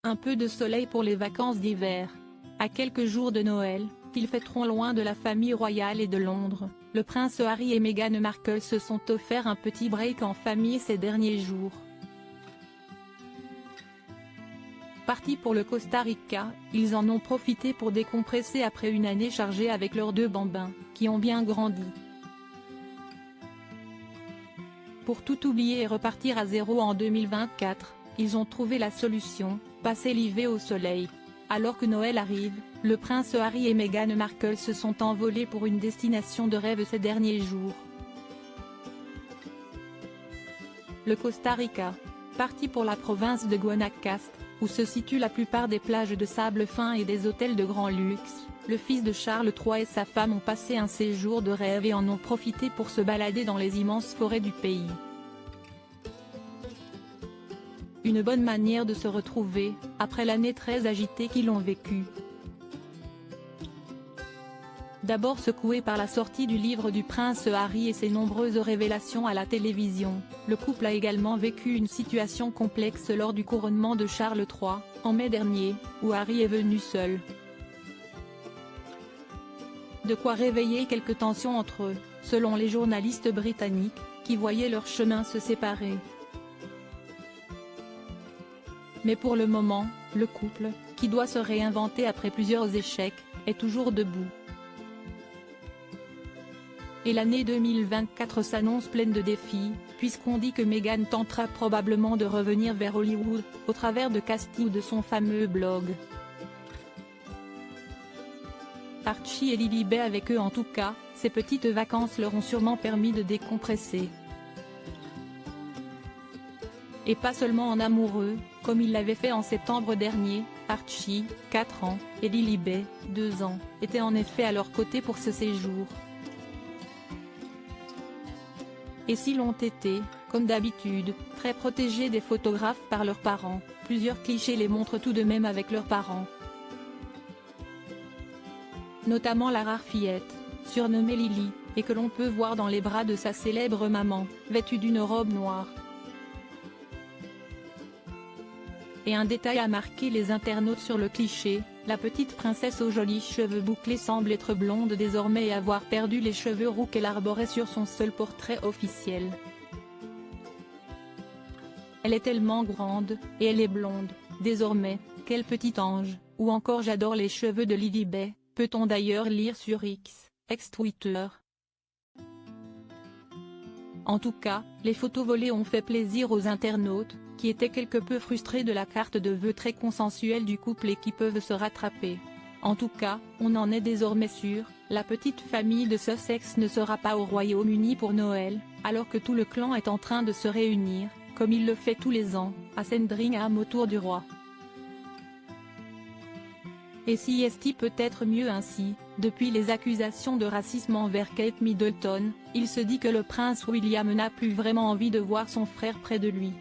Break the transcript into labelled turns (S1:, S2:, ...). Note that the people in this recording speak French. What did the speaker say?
S1: Un peu de soleil pour les vacances d'hiver. À quelques jours de Noël, qu'ils fêteront loin de la famille royale et de Londres, le prince Harry et Meghan Markle se sont offert un petit break en famille ces derniers jours. Partis pour le Costa Rica, ils en ont profité pour décompresser après une année chargée avec leurs deux bambins, qui ont bien grandi. Pour tout oublier et repartir à zéro en 2024, ils ont trouvé la solution, passer l'hiver au soleil. Alors que Noël arrive, le prince Harry et Meghan Markle se sont envolés pour une destination de rêve ces derniers jours. Le Costa Rica. Parti pour la province de Guanacaste, où se situent la plupart des plages de sable fin et des hôtels de grand luxe, le fils de Charles III et sa femme ont passé un séjour de rêve et en ont profité pour se balader dans les immenses forêts du pays. Une bonne manière de se retrouver, après l'année très agitée qu'ils ont vécue. D'abord secoué par la sortie du livre du prince Harry et ses nombreuses révélations à la télévision, le couple a également vécu une situation complexe lors du couronnement de Charles III, en mai dernier, où Harry est venu seul. De quoi réveiller quelques tensions entre eux, selon les journalistes britanniques, qui voyaient leurs chemins se séparer. Mais pour le moment, le couple, qui doit se réinventer après plusieurs échecs, est toujours debout. Et l'année 2024 s'annonce pleine de défis, puisqu'on dit que Meghan tentera probablement de revenir vers Hollywood, au travers de castings de son fameux blog. Archie et Lilibet avec eux en tout cas, ces petites vacances leur ont sûrement permis de décompresser. Et pas seulement en amoureux, comme il l'avait fait en septembre dernier, Archie, 4 ans, et Lilibet, 2 ans, étaient en effet à leur côté pour ce séjour. Et s'ils ont été, comme d'habitude, très protégés des photographes par leurs parents, plusieurs clichés les montrent tout de même avec leurs parents. Notamment la rare fillette, surnommée Lily, et que l'on peut voir dans les bras de sa célèbre maman, vêtue d'une robe noire. Et un détail a marqué les internautes sur le cliché, la petite princesse aux jolis cheveux bouclés semble être blonde désormais et avoir perdu les cheveux roux qu'elle arborait sur son seul portrait officiel. Elle est tellement grande, et elle est blonde, désormais, quel petit ange, ou encore j'adore les cheveux de Lilibet, peut-on d'ailleurs lire sur X, ex-Twitter. En tout cas, les photos volées ont fait plaisir aux internautes, qui étaient quelque peu frustrés de la carte de vœux très consensuelle du couple et qui peuvent se rattraper. En tout cas, on en est désormais sûr, la petite famille de Sussex ne sera pas au Royaume-Uni pour Noël, alors que tout le clan est en train de se réunir, comme il le fait tous les ans, à Sandringham autour du roi. Et si est-il peut-être mieux ainsi, depuis les accusations de racisme envers Kate Middleton, il se dit que le prince William n'a plus vraiment envie de voir son frère près de lui.